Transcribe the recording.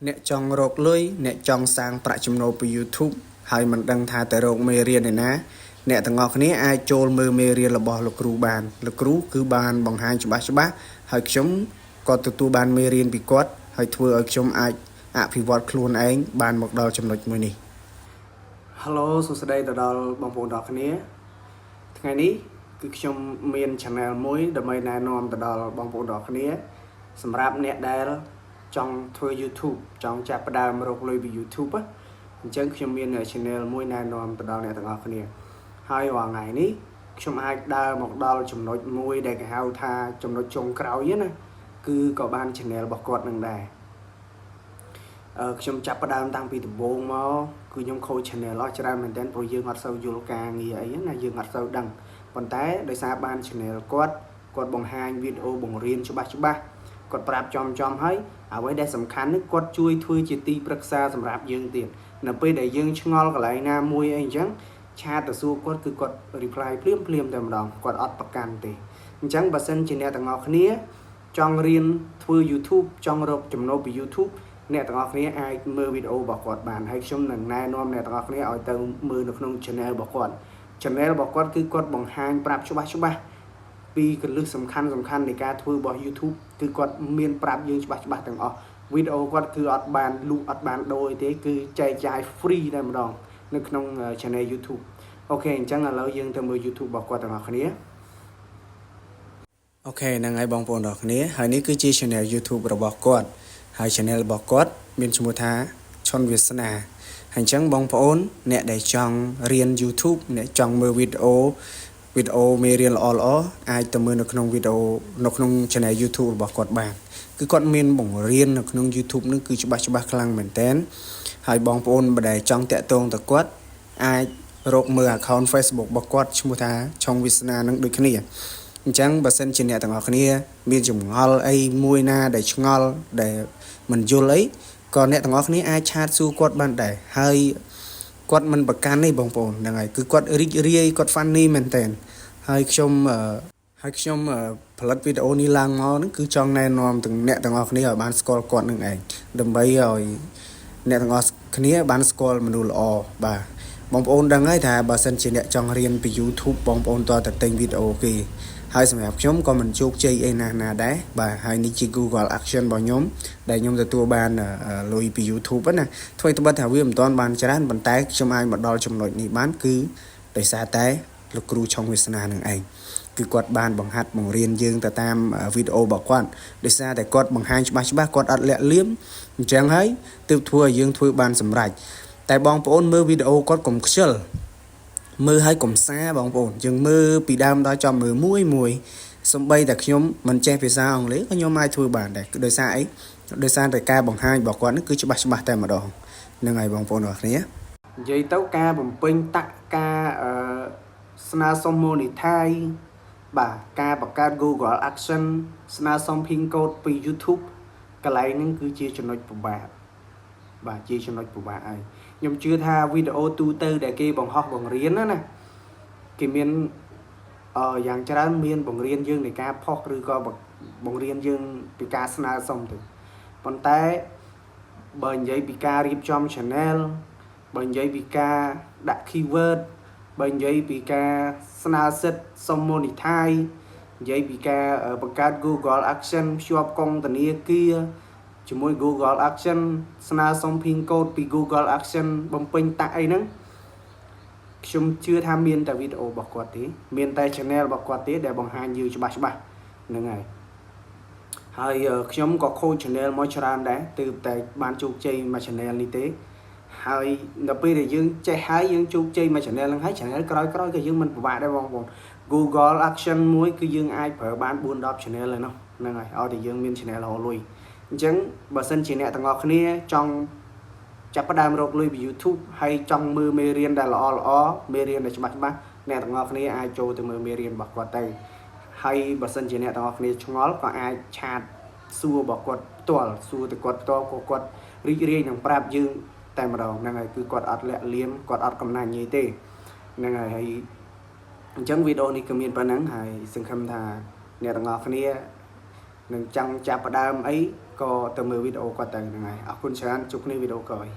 អ្នកចង់រកលុយអ្នកចង់សាងប្រាក់ចំណូលពី YouTube ហើយមិនដឹងថាទៅរកមេរៀនឯណាអ្នកទាំងអស់គ្នាអាចចូលមើលមេរៀនរបស់លោកគ្រូបានលោកគ្រូគឺបានបង្ហាញច្បាស់ហើយខ្ញុំក៏ទទួលបានមេរៀនពីគាត់ហើយធ្វើឲ្យខ្ញុំអាចអភិវឌ្ឍខ្លួនឯងបានមកដល់ចំណុចមួយនេះ Hello សួស្តីទៅដល់បងប្អូនទាំងអស់គ្នាថ្ងៃនេះគឺខ្ញុំមាន channel មួយដើម្បីណែនាំទៅដល់បងប្អូនទាំងអស់គ្នាសម្រាប់អ្នកដែលចង់ធ្វើ YouTube ចង់ចាប់ផ្ដើមរកលុយពី YouTube អញ្ចឹងខ្ញុំមាន channel មួយណែនាំទៅដល់អ្នកទាំងអស់គ្នាហើយរាល់ថ្ងៃនេះខ្ញុំអាចដើរមកដល់ចំណុចមួយដែលគេហៅថាចំណុចចុងក្រោយណាគឺក៏បាន channel របស់គាត់នឹងដែរខ្ញុំចាប់ផ្ដើមតាំងពីដំបូងមកគឺខ្ញុំខូច channel អស់ច្រើនមែនទែនព្រោះយើងអត់សូវយល់ការងារអីណាយើងអត់សូវដឹងប៉ុន្តែដោយសារបាន channel គាត់បង្ហាញវីដេអូបង្រៀនច្បាស់គាត់ប្រាប់ចំហើយអ្វីដែលសំខាន់គឺគាត់ជួយធ្វើជាទីប្រឹក្សាសម្រាប់យើងទៀតនៅពេលដែលយើងឆ្ងល់កន្លែងណាមួយអីអញ្ចឹងឆាតទៅសួរគាត់គឺគាត់ reply ភ្លាមតែម្ដងគាត់អត់ប្រកាន់ទេអញ្ចឹងបើសិនជាអ្នកទាំងអស់គ្នាចង់រៀនធ្វើ YouTube ចង់រកចំណូលពី YouTube អ្នកទាំងអស់គ្នាអាចមើលវីដេអូរបស់គាត់បានហើយខ្ញុំនឹងណែនាំអ្នកទាំងអស់គ្នាឲ្យទៅមើលនៅក្នុង channel របស់គាត់ channel របស់គាត់គឺគាត់បង្ហាញប្រាប់ច្បាស់ពីកលឹះសំខាន់នៃការធ្វើរបស់ YouTube គឺគាត់មានប្រាប់យើងច្បាស់ទាំងអស់វីដេអូគាត់គឺអត់បានលូកអត់បានដូរទេគឺចែកចាយ free តែម្ដងនៅក្នុង channel YouTube អូខេអញ្ចឹងឥឡូវយើងទៅមើល YouTube របស់គាត់ទាំងអស់គ្នាអូខេហ្នឹងហើយបងប្អូនទាំងអស់គ្នាហើយនេះគឺជា channel YouTube របស់គាត់ហើយ channel របស់គាត់មានឈ្មោះថាឈុនវាសនាហើយអញ្ចឹងបងប្អូនអ្នកដែលចង់រៀន YouTube អ្នកចង់មើលវីដេអូមេរៀនល្អអាចទៅមើលនៅក្នុងវីដេអូនៅក្នុង channel YouTube របស់គាត់បានគឺគាត់មានបង្រៀននៅក្នុង YouTube នឹងគឺច្បាស់ខ្លាំងមែនតើហើយបងប្អូនបើដែលចង់តាក់ទងទៅគាត់អាចរកមើល account Facebook របស់គាត់ឈ្មោះថាឆុងវាសនានឹងដូចគ្នាអញ្ចឹងបើសិនជាអ្នកទាំងអស់គ្នាមានចម្ងល់អីមួយណាដែលឆ្ងល់ដែលមិនយល់អីក៏អ្នកទាំងអស់គ្នាអាចឆាតសួរគាត់បានដែរហើយគាត់មិនប្រកាន់ទេបងប្អូនហ្នឹងហើយគឺគាត់រីករាយគាត់ funny មែនតើហើយខ្ញុំផលិតវីដេអូនេះឡើងមកហ្នឹងគឺចង់ណែនាំទាំងអ្នកទាំងអស់គ្នាឲ្យបានស្គាល់គាត់នឹងឯងដើម្បីឲ្យអ្នកទាំងអស់គ្នាបានស្គាល់មនុស្សល្អបាទបងប្អូនដឹងហើយថាបើសិនជាអ្នកចង់រៀនពី YouTube បងប្អូនតើទិញវីដេអូគេហើយសម្រាប់ខ្ញុំក៏មិនជោគជ័យអីណាដែរបាទហើយនេះជា Google Action របស់ខ្ញុំដែលខ្ញុំទទួលបានលុយពី YouTube ណាថ្មីត្បិតថាវាមិនទាន់បានច្រើនប៉ុន្តែខ្ញុំអាចមកដល់ចំណុចនេះបានគឺដោយសារតែលោកគ្រូឆុងវាសនានឹងឯងគឺគាត់បានបង្ហាត់បង្រៀនយើងទៅតាមវីដេអូរបស់គាត់ដោយសារតែគាត់បង្ហាញច្បាស់គាត់អត់លាក់លៀមអញ្ចឹងហើយទើបធ្វើឲ្យយើងធ្វើបានសម្រេចតែបងប្អូនមើលវីដេអូគាត់កុំខ្ជិលមើលឲ្យកុំសាបងប្អូនយើងមើលពីដើមដល់ចប់មើលមួយសំបីតែខ្ញុំមិនចេះភាសាអង់គ្លេសក៏ខ្ញុំអាចធ្វើបានដែរដោយសារអីដោយសារតែការបង្ហាញរបស់គាត់គឺច្បាស់តែម្ដងហ្នឹងហើយបងប្អូនអរគ្នានិយាយទៅការបំពេញតក្កការស្នើសុំ monetize បាទការបង្កើត Google Action ស្នើសុំ pin code ពី YouTube កន្លែងហ្នឹងគឺជាចំណុចពិបាកបាទជាចំណុចពិបាកហើយខ្ញុំជឿថាវីដេអូទូទៅដែលគេបង្ហោះបង្រៀនណាគេមានយ៉ាងច្រើនមានបង្រៀនយើងនៃការផុសឬក៏បង្រៀនយើងពីការស្នើសុំទៅប៉ុន្តែបើនិយាយពីការរៀបចំ channel បើនិយាយពីការដាក់ keyword បើនិយាយពីការស្នើសិទ្ធិសុំ monetize និយាយពីការបង្កើត Google Action ភ្ជាប់កងធនាគារជាមួយ Google Action ស្នើសុំ pin code ពី Google Action បំពេញតាក់អីហ្នឹងខ្ញុំជឿថាមានតែវីដេអូរបស់គាត់ទេមានតែ channel របស់គាត់ទេដែលបង្ហាញយើងច្បាស់ហ្នឹងហើយខ្ញុំក៏ខូច channel មកច្រើនដែរទើបតែបានជោគជ័យមួយ channel នេះទេហើយដល់ពេលដែលយើងចេះហើយយើងជោគជ័យមួយ channel ហ្នឹងហើយ channel ក្រោយក៏យើងមិនពិបាកដែរបងប្អូន Google Action មួយគឺយើងអាចប្រើបាន 4-10 channel ហើយនោះហ្នឹងហើយឲ្យតែយើងមាន channel រកលុយអញ្ចឹងបើសិនជាអ្នកទាំងអស់គ្នាចង់ចាប់ផ្ដើមរកលុយពី YouTube ហើយចង់មើលមេរៀនដែលល្អមេរៀនដែលច្បាស់អ្នកទាំងអស់គ្នាអាចចូលទៅមើលមេរៀនរបស់គាត់ទៅហើយបើសិនជាអ្នកទាំងអស់គ្នាឆ្ងល់ក៏អាចឆាតសួររបស់គាត់ផ្ទាល់សួរទៅគាត់ផ្ទាល់ក៏គាត់រីករាយនឹងប្រាប់យើងតែម្ដងហ្នឹងហើយគឺគាត់អត់លាក់លៀមគាត់អត់កំណាញ់ទេហ្នឹងហើយអញ្ចឹងវីដេអូនេះក៏មានប៉ុណ្ណឹងហើយសង្ឃឹមថាអ្នកទាំងអស់គ្នានឹងចង់ចាប់ផ្ដើមអី ក៏ទៅមើលវីដេអូគាត់ទៅហ្នឹងហើយអរគុណច្រើនជួបគ្នាវីដេអូក្រោយ